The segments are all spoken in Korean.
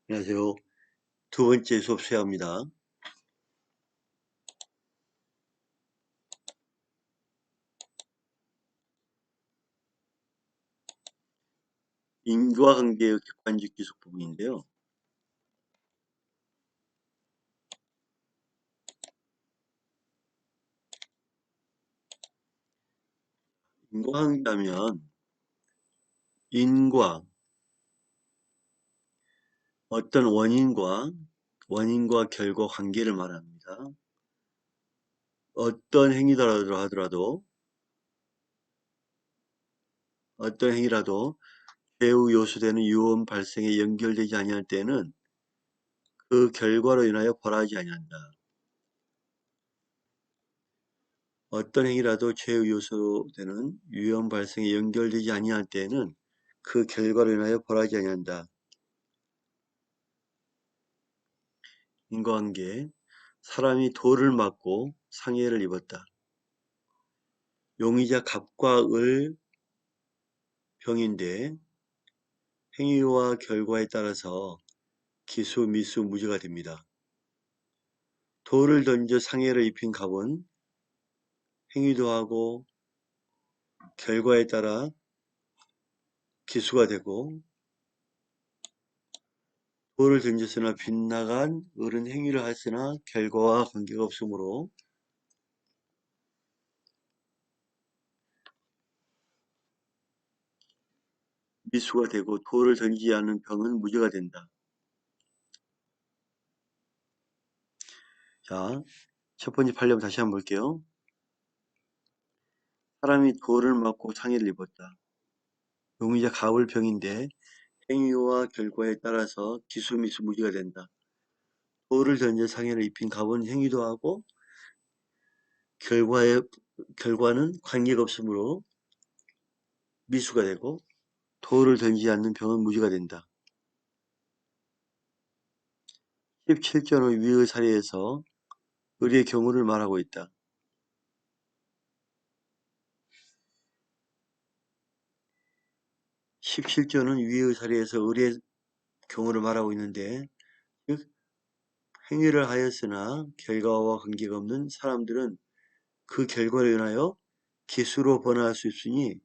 안녕하세요. 두 번째 수업 시작합니다. 인과관계의 객관적 기속 부분인데요. 인과관계하면 인과, 어떤 원인과 결과 관계를 말합니다. 어떤 어떤 행위라도 최후 요소되는 유언 발생에 연결되지 아니할 때는 그 결과로 인하여 벌하지 아니한다. 어떤 행위라도 최후 요소되는 유언 발생에 연결되지 아니할 때는 그 결과로 인하여 벌하지 아니한다. 인과관계. 사람이 돌을 맞고 상해를 입었다. 용의자 갑과 을 병인데 행위와 결과에 따라서 기수, 미수, 무죄가 됩니다. 돌을 던져 상해를 입힌 갑은 행위도 하고 결과에 따라 기수가 되고, 돌을 던졌으나 빗나간 을은 행위를 했으나 결과와 관계가 없으므로 미수가 되고, 돌을 던지지 않는 병은 무죄가 된다. 자, 첫 번째 판례 다시 한번 볼게요. 사람이 돌을 맞고 상해를 입었다. 용의자 갑을 병인데 행위와 결과에 따라서 기수, 미수, 무죄가 된다. 돌을 던져 상해를 입힌 갑은 행위도 하고 결과는 관계가 없으므로 미수가 되고, 돌을 던지지 않는 병은 무죄가 된다. 17조는 위의 사례에서 의리의 경우를 말하고 있다. 17조는 위의 사례에서 의리의 경우를 말하고 있는데, 즉 행위를 하였으나 결과와 관계가 없는 사람들은 그 결과로 인하여 기수로 번화할 수 있으니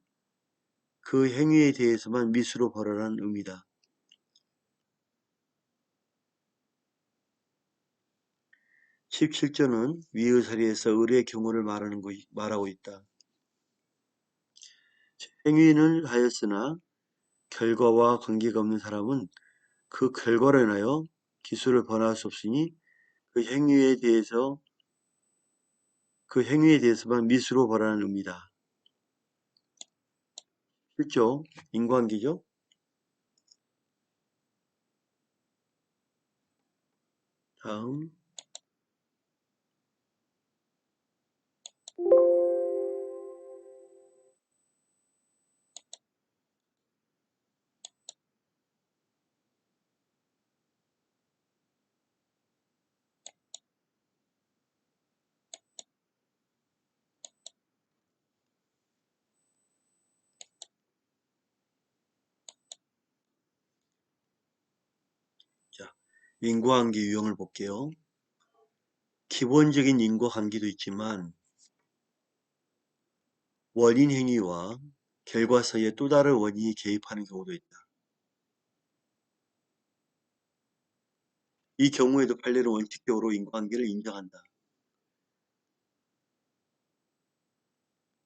그 행위에 대해서만 미수로 벌하라는 의미다. 17조는 위의 사례에서 의리의 경우를 말하고 있다. 행위는 하였으나 결과와 관계가 없는 사람은 그 결과로 인하여 기수를 번할 수 없으니 그 행위에 대해서만 미수로 벌하는 의미다. 실조 인과관계죠. 다음. 자, 인과관계 유형을 볼게요. 기본적인 인과관계도 있지만 원인 행위와 결과 사이에 또 다른 원인이 개입하는 경우도 있다. 이 경우에도 판례는 원칙적으로 인과관계를 인정한다.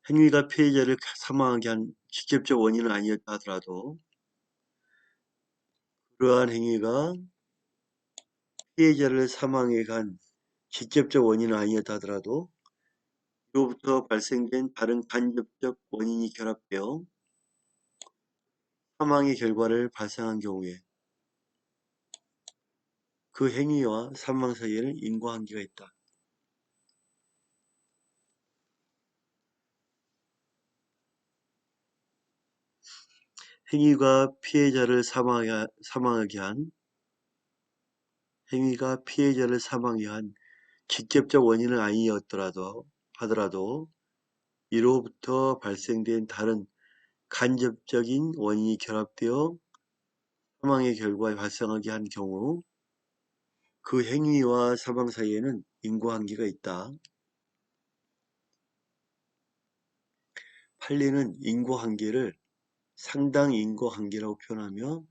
행위가 피해자를 사망하게 한 직접적 원인은 아니었다 하더라도 그러한 행위가 피해자를 사망에 간 직접적 원인은 아니었다 하더라도 이로부터 발생된 다른 간접적 원인이 결합되어 사망의 결과를 발생한 경우에 그 행위와 사망 사이에는 인과관계가 있다. 행위가 피해자를 사망하게 한 직접적 원인은 하더라도 이로부터 발생된 다른 간접적인 원인이 결합되어 사망의 결과에 발생하게 한 경우 그 행위와 사망 사이에는 인과관계가 있다. 판례는 인과관계를 상당 인과관계라고 표현하며,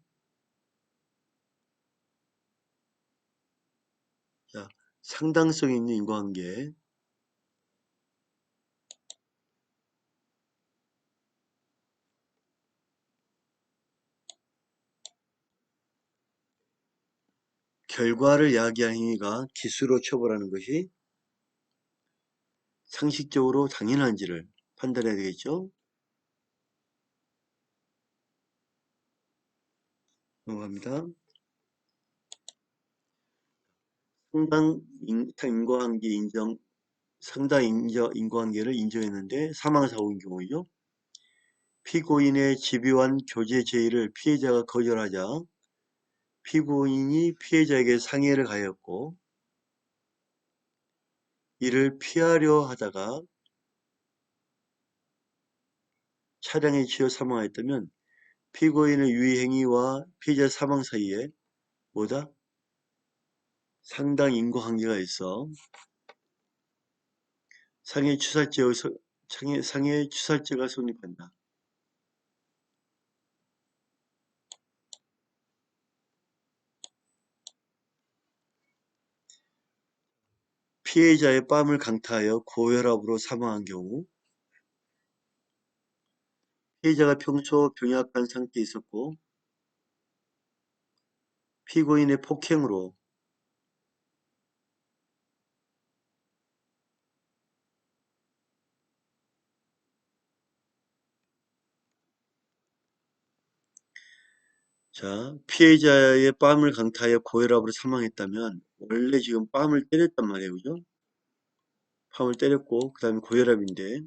자, 상당성 있는 인과관계, 결과를 야기한 행위가 기수로 처벌하는 것이 상식적으로 당연한지를 판단해야 되겠죠. 넘어갑니다. 상당 인과관계 인정, 상당 인과관계를 인정했는데 사망사고인 경우이죠. 피고인의 집요한 교제 제의를 피해자가 거절하자 피고인이 피해자에게 상해를 가했고 이를 피하려 하다가 차량에 치여 사망하였다면 피고인의 유의 행위와 피해자 사망 사이에 뭐다? 상당 인과관계가 있어 상해 추살죄가 성립한다. 피해자의 뺨을 강타하여 고혈압으로 사망한 경우 피해자가 평소 병약한 상태에 있었고 피고인의 폭행으로 자, 피해자의 뺨을 강타하여 고혈압으로 사망했다면 원래 지금 뺨을 때렸단 말이에요. 그죠? 뺨을 때렸고 그 다음에 고혈압인데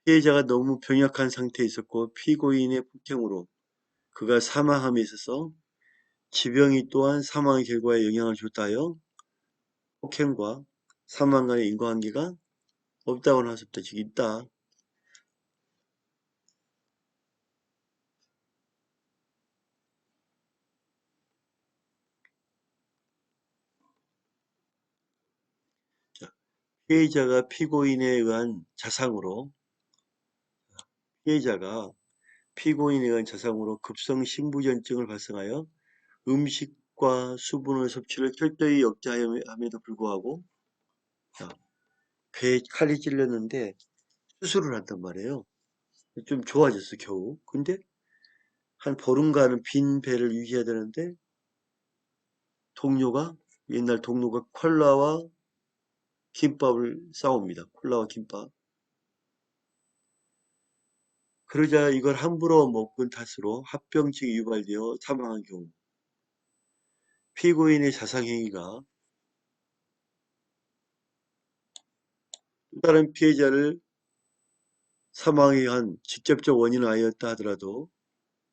피해자가 너무 병약한 상태에 있었고 피고인의 폭행으로 그가 사망함에 있어서 지병이 또한 사망의 결과에 영향을 줬다요. 폭행과 사망 간의 인과관계가 없다고는 할 수 없다. 즉 있다. 자, 피해자가 피고인에 의한 자상으로 피해자가 피고인에 의한 자상으로 급성심부전증을 발생하여 음식과 수분의 섭취를 철저히 억제함에도 불구하고 자, 배에 칼이 찔렸는데 수술을 한단 말이에요. 좀 좋아졌어 겨우. 근데 한 보름간은 빈 배를 유지해야 되는데 동료가 옛날 동료가 콜라와 김밥을 싸웁니다. 콜라와 김밥. 그러자 이걸 함부로 먹은 탓으로 합병증이 유발되어 사망한 경우 피고인의 자상행위가 또 다른 피해자를 사망에 한 직접적 원인은 아니었다 하더라도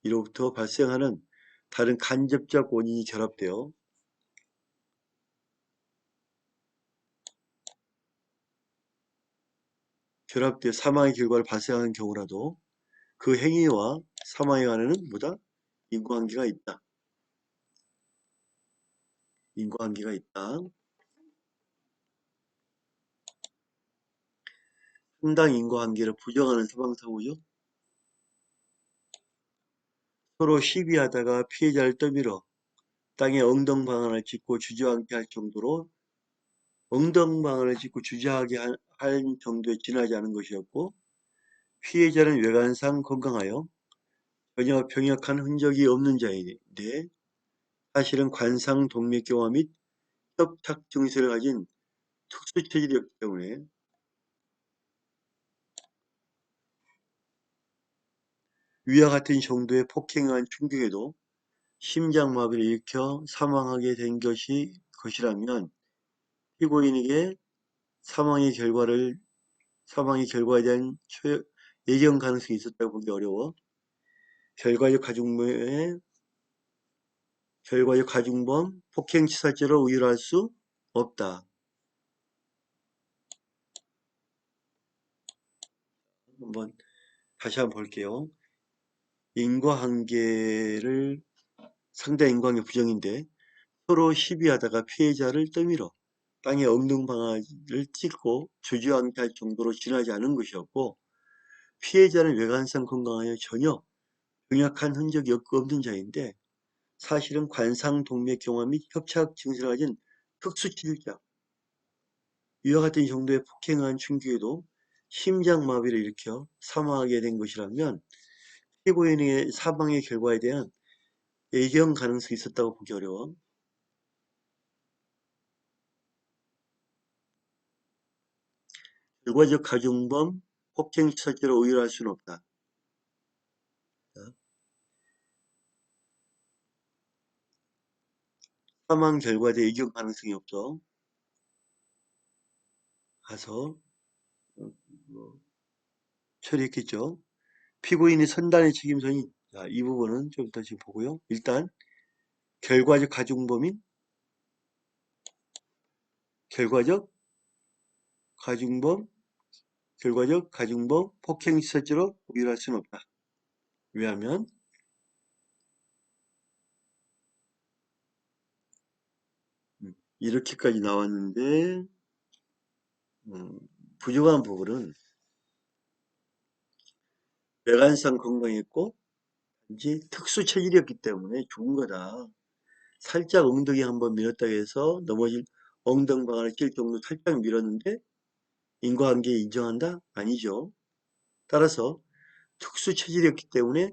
이로부터 발생하는 다른 간접적 원인이 결합되어 사망의 결과를 발생하는 경우라도 그 행위와 사망에 관한은 뭐다? 인과관계가 있다. 인과관계가 있다. 상당 인과관계를 부정하는 사망사고죠. 서로 시비하다가 피해자를 떠밀어 땅에 엉덩방아를 짚고 주저앉게 할 정도로 엉덩방아를 짚고 주저하게 할 정도에 지나지 않은 것이었고 피해자는 외관상 건강하여 전혀 병약한 흔적이 없는 자인데 사실은 관상 동맥경화 및 협착 증세를 가진 특수 체질이었기 때문에 위와 같은 정도의 폭행에 의한 충격에도 심장마비를 일으켜 사망하게 된 것이라면 피고인에게 사망의 결과에 대한 예견 가능성이 있었다고 보기 어려워 결과적 가중범, 폭행치사죄로 의율할 수 없다. 한번 다시 한번 볼게요. 인과관계를 상대 인과관계 부정인데 서로 시비하다가 피해자를 떠밀어 땅에 엉덩방아를 찍고 주저앉게 할 정도로 지나지 않은 것이었고 피해자는 외관상 건강하여 전혀 병약한 흔적이 없는 자인데 사실은 관상동맥경화 및 협착 증세를 가진 특수치질자 이와 같은 정도의 폭행한 충격에도 심장마비를 일으켜 사망하게 된 것이라면 피고인의 사망의 결과에 대한 예견 가능성이 있었다고 보기 어려워. 결과적 가중범, 폭행치사죄로 의율할 수는 없다. 사망 결과에 대해 예견 가능성이 없어. 가서 처리했겠죠. 피고인의 선단의 책임선이 이 부분은 좀 이따 지금 보고요. 일단 결과적 가중범인 결과적 가중범 결과적 가중범 폭행치사죄로 의율할 수는 없다. 왜냐하면 이렇게까지 나왔는데 부족한 부분은 외관상 건강했고 단지 특수 체질이었기 때문에 죽은 거다. 살짝 엉덩이 한번 밀었다고 해서 넘어질 엉덩방아를 찔 정도 살짝 밀었는데 인과관계 인정한다? 아니죠. 따라서 특수 체질이었기 때문에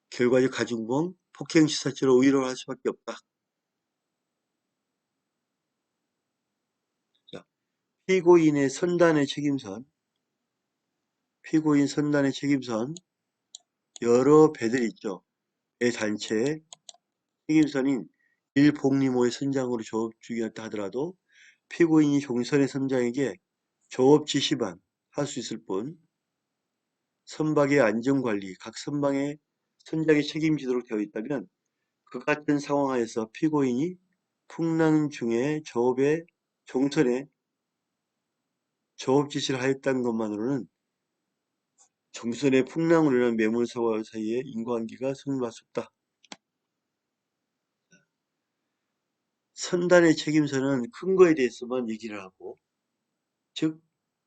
결과적 가중범 폭행치사죄로 의뢰를 할 수밖에 없다. 자, 피고인의 선단의 책임선 피고인 선단의 책임선 여러 배들이 있죠. 배 단체의 책임선인 일복리모의 선장으로 조업 중이었다 하더라도 피고인이 종선의 선장에게 조업 지시만 할 수 있을 뿐 선박의 안전관리, 각 선방의 선장이 책임지도록 되어 있다면 그 같은 상황하에서 피고인이 풍랑 중에 조업의 종선에 조업 지시를 하였다는 것만으로는 종선의 풍랑으로 인한 매몰사고 사이에 인과관계가 성립할 수 없다. 선단의 책임서는 큰 거에 대해서만 얘기를 하고 즉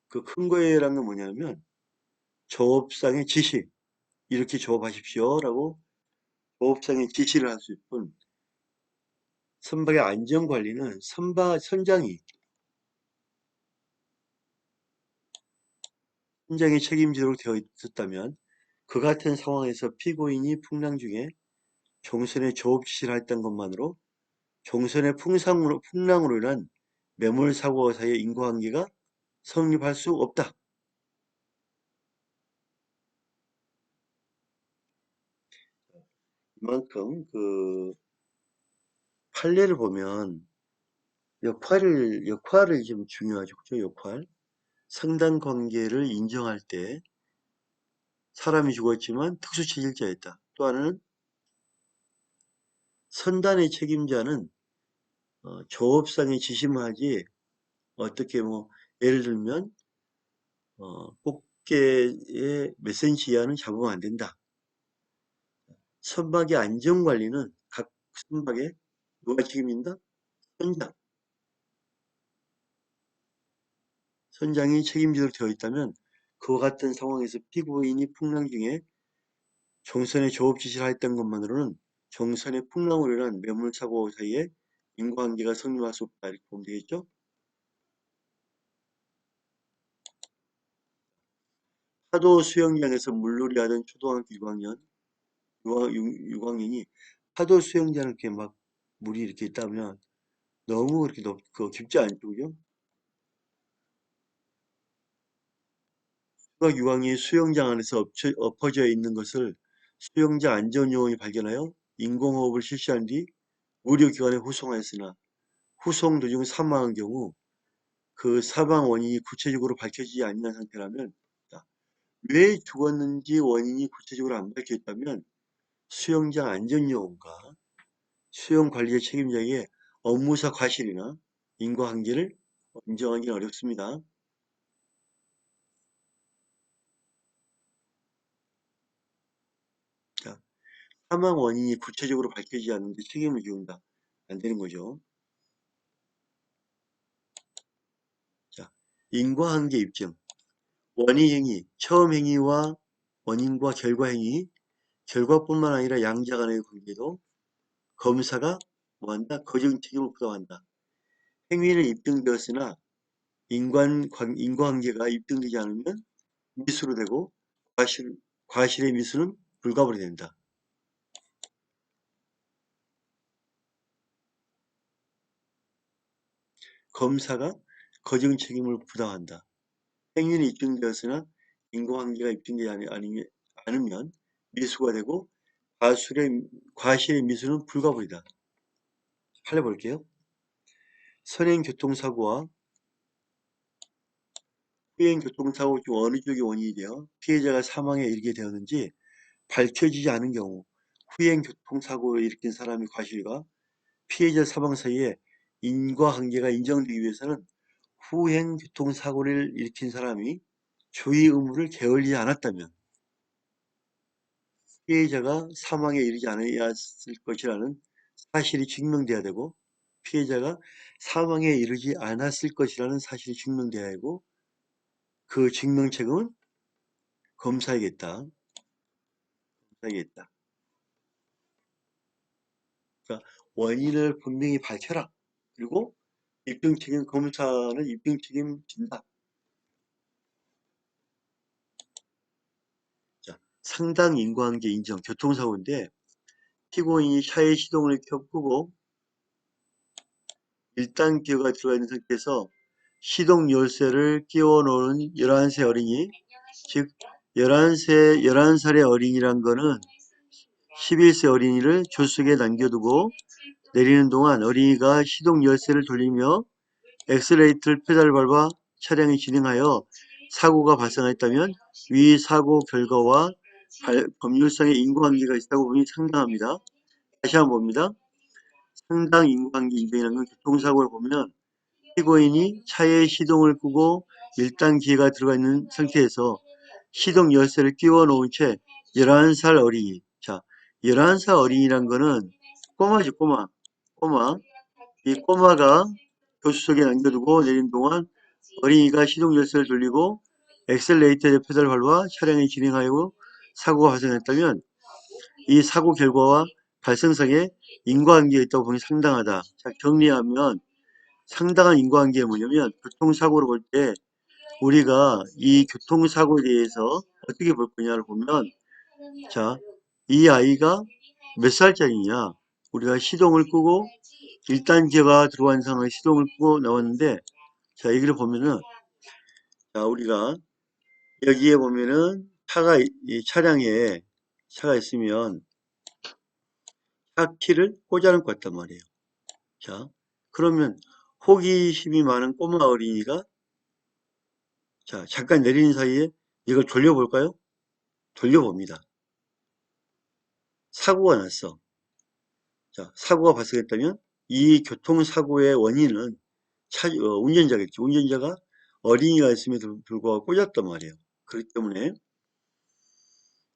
그 큰 거에라는 건 뭐냐면 조업상의 지시 이렇게 조업하십시오 라고 조업상의 지시를 할 수 있을 뿐 선박의 안전관리는 선장이 책임지도록 되어 있었다면 그 같은 상황에서 피고인이 풍랑 중에 종선에 조업 지시를 했던 것만으로 종선의 풍랑으로 인한 매몰사고 사이의 인과관계가 성립할 수 없다. 이만큼 그 판례를 보면 역할이 좀 중요하죠. 그죠? 역할. 상당 관계를 인정할 때 사람이 죽었지만 특수체질자였다. 또 하나는 선단의 책임자는 조업상의 지시만 하지 어떻게 뭐 예를 들면 꽃게의 몇 센치 이하는 잡으면 안 된다. 선박의 안전관리는 각 선박에 누가 책임진다? 선장. 선장이 책임지도록 되어 있다면 그와 같은 상황에서 피고인이 풍랑 중에 종선에 조업 지시를 했던 것만으로는 종선의 풍랑으로 인한 매몰사고 사이에 인과관계가 성립할 수 없다. 이렇게 보면 되겠죠? 파도 수영장에서 물놀이 하던 초등학교 6학년이 파도 수영장을 이렇게 막 물이 이렇게 있다면 너무 그렇게 깊지 않죠, 그죠? 초등학교 6학년이 수영장 안에서 엎어져 있는 것을 수영장 안전요원이 발견하여 인공호흡을 실시한 뒤 의료기관에 후송하였으나 후송 도중 사망한 경우 그 사망 원인이 구체적으로 밝혀지지 않는 상태라면 왜 죽었는지 원인이 구체적으로 안 밝혀졌다면 수영장 안전요원과 수영관리의 책임자에게 업무사 과실이나 인과관계를 인정하기는 어렵습니다. 자, 사망 원인이 구체적으로 밝혀지지 않는데 책임을 지운다. 안 되는 거죠. 자, 인과관계 입증. 원인 행위, 처음 행위와 원인과 결과 행위, 결과뿐만 아니라 양자 간의 관계도 검사가 뭐한다? 거정 책임을 부담한다. 행위는 입증되었으나 인과관계가 입증되지 않으면 미수로 되고 과실의 미수는 불가불이 된다. 검사가 거정 책임을 부담한다. 행위는 입증되었으나 인과관계가 입증되지 않으면 미수가 되고 과실의 미수는 불가불이다. 할려볼게요. 선행교통사고와 후행교통사고 중 어느 쪽이 원인이 되어 피해자가 사망에 이르게 되었는지 밝혀지지 않은 경우 후행교통사고를 일으킨 사람의 과실과 피해자 사망 사이에 인과관계가 인정되기 위해서는 후행교통사고를 일으킨 사람이 주의 의무를 게을리지 않았다면 피해자가 사망에 이르지 않았을 것이라는 사실이 증명돼야 되고 피해자가 사망에 이르지 않았을 것이라는 사실이 증명돼야 하고 그 증명 책임은 검사에겠다. 검사에겠다. 그러니까 원인을 분명히 밝혀라. 그리고 입증 책임 검사는 입증 책임진다. 자, 상당 인과관계 인정 교통사고인데 피고인이 차의 시동을 끄고 1단 기어가 들어가 있는 상태에서 시동 열쇠를 끼워 놓은 11세 어린이, 즉 11살의 어린이란 거는 11세 어린이를 조수석에 남겨두고 내리는 동안 어린이가 시동 열쇠를 돌리며 엑셀레이터를 페달을 밟아 차량이 진행하여 사고가 발생했다면 위 사고 결과와 법률상의 인과관계가 있다고 보니 상당합니다. 다시 한번 봅니다. 상당 인과관계 인정이라는 건 교통사고를 보면 피고인이 차의 시동을 끄고 1단 기어가 들어가 있는 상태에서 시동 열쇠를 끼워 놓은 채 11살 어린이. 자, 11살 어린이란 거는 꼬마죠, 꼬마. 꼬마. 이 꼬마가 교수석에 남겨두고 내린 동안 어린이가 시동 열쇠를 돌리고 엑셀레이터의 페달을 밟아 차량이 진행하여 사고가 발생했다면 이 사고 결과와 발생상에 인과관계가 있다고 보니 상당하다. 자, 정리하면 상당한 인과관계가 뭐냐면 교통사고를 볼 때 우리가 이 교통사고에 대해서 어떻게 볼 거냐를 보면 자, 이 아이가 몇 살짜리냐 우리가 시동을 끄고 1단 기어가 들어간 상황에 시동을 끄고 나왔는데 자 여기를 보면은 자 우리가 여기에 보면은 이 차량에 차가 있으면 차 키를 꽂아놓고 왔단 말이에요. 자 그러면 호기심이 많은 꼬마 어린이가 자 잠깐 내리는 사이에 이걸 돌려볼까요? 돌려봅니다. 사고가 났어. 자 사고가 발생했다면 이 교통사고의 원인은 운전자겠죠. 운전자가 어린이가 있음에도 불구하고 꽂았단 말이에요. 그렇기 때문에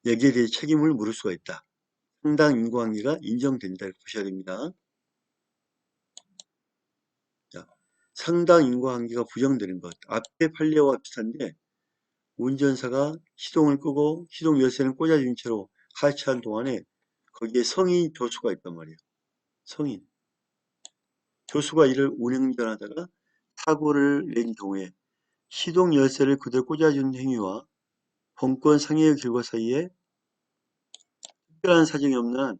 여기에 대해 책임을 물을 수가 있다. 상당 인과관계가 인정된다 이렇게 보셔야 됩니다. 자, 상당 인과관계가 부정되는 것. 앞에 판례와 비슷한데 운전사가 시동을 끄고 시동 열쇠는 꽂아준 채로 하차한 동안에 거기에 성인 교수가 있단 말이에요. 성인. 교수가 이를 운행전하다가 사고를 낸 경우에 시동 열쇠를 그대로 꽂아준 행위와 본권 상해의 결과 사이에 특별한 사정이 없는 한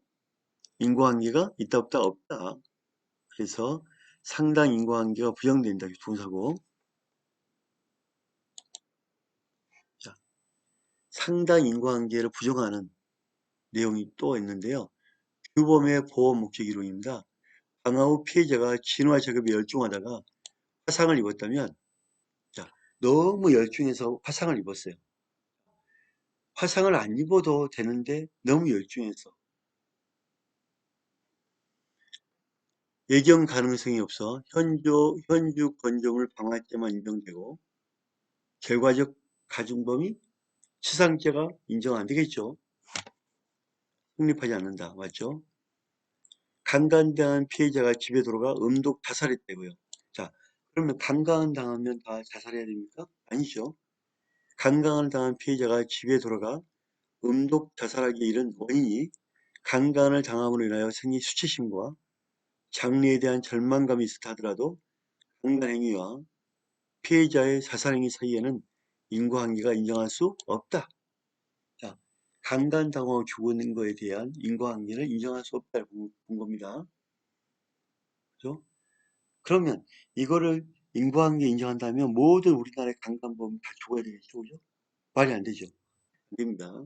인과관계가 있다 없다 없다. 그래서 상당 인과관계가 부정된다. 교통사고. 자, 상당 인과관계를 부정하는 내용이 또 있는데요. 규범의 보호 목적 이론입니다. 방화 후 피해자가 진화 작업에 열중하다가 화상을 입었다면 자, 너무 열중해서 화상을 입었어요. 화상을 안 입어도 되는데 너무 열중해서 예견 가능성이 없어 현주 건조물 방화죄만 인정되고 결과적 가중범위 치상죄가 인정 안 되겠죠. 성립하지 않는다. 맞죠? 강간당한 피해자가 집에 돌아가 음독 자살했다고요. 자, 그러면 강간 당하면 다 자살해야 됩니까? 아니죠. 강간을 당한 피해자가 집에 돌아가 음독 자살하기 이른 원인이 강간을 당함으로 인하여 생긴 수치심과 장래에 대한 절망감이 있었다 하더라도 강간 행위와 피해자의 자살 행위 사이에는 인과관계가 인정할 수 없다. 자, 강간 당하고 죽은 거에 대한 인과관계를 인정할 수 없다고 본 겁니다. 그죠? 그러면 이거를 인과관계 인정한다면 모든 우리나라의 강간범 다 죽어야 되겠죠, 그죠? 말이 안 되죠. 안 됩니다.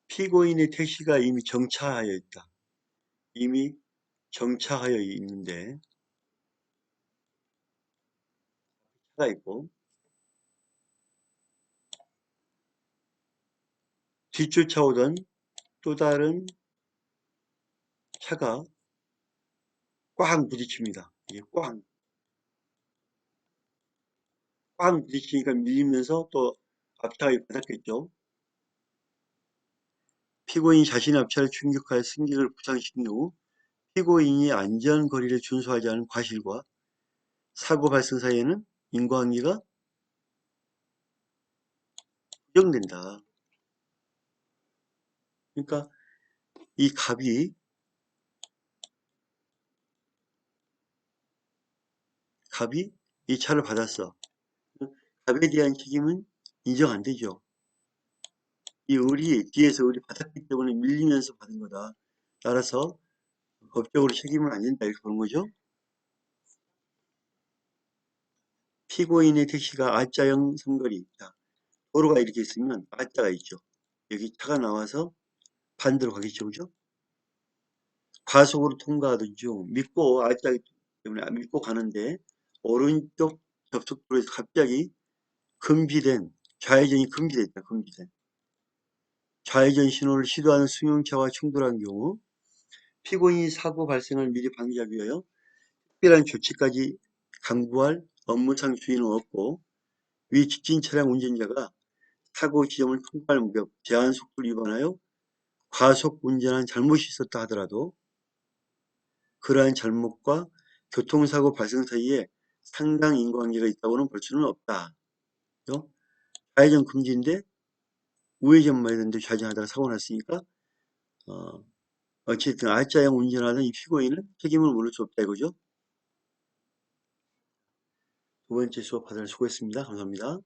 피고인의 택시가 이미 정차하여 있다. 이미 정차하여 있는데 차가 있고 뒤쫓아오던 또 다른 차가 꽝 부딪힙니다. 이게 꽝 부딪히니까 밀리면서 또 앞차가 바닥겠죠. 피고인이 자신의 앞차를 충격하여 승객을 부상시킨 경우 피고인이 안전거리를 준수하지 않은 과실과 사고 발생 사이에는 인과관계가 부정된다. 그러니까 이 갑이 이 차를 받았어. 갑에 대한 책임은 인정 안 되죠. 이 뒤에서 을이 받았기 때문에 밀리면서 받은 거다. 따라서 법적으로 책임은 안 된다. 이렇게 보는 거죠. 피고인의 택시가 R자형 삼거리. 자, 도로가 이렇게 있으면 R자가 있죠. 여기 차가 나와서 반대로 가겠죠. 그죠? 과속으로 통과하던 중 믿고 R자이기 때문에 믿고 가는데 오른쪽 접촉도로에서 갑자기 좌회전이 금지됐다. 금지된. 좌회전 신호를 시도하는 승용차와 충돌한 경우 피고인이 사고 발생을 미리 방지하기 위하여 특별한 조치까지 강구할 업무상 주의는 없고 위 직진 차량 운전자가 사고 지점을 통과할 무렵 제한 속도를 위반하여 과속 운전한 잘못이 있었다 하더라도 그러한 잘못과 교통사고 발생 사이에 상당 인과관계가 있다고는 볼 수는 없다. 좌회전 금지인데 우회전만 했는데 좌회전하다가 사고 났으니까 어쨌든 R자형 운전하는 이 피고인은 책임을 물을 수 없다 이거죠. 두 번째 수업 하느라 수고했습니다. 감사합니다.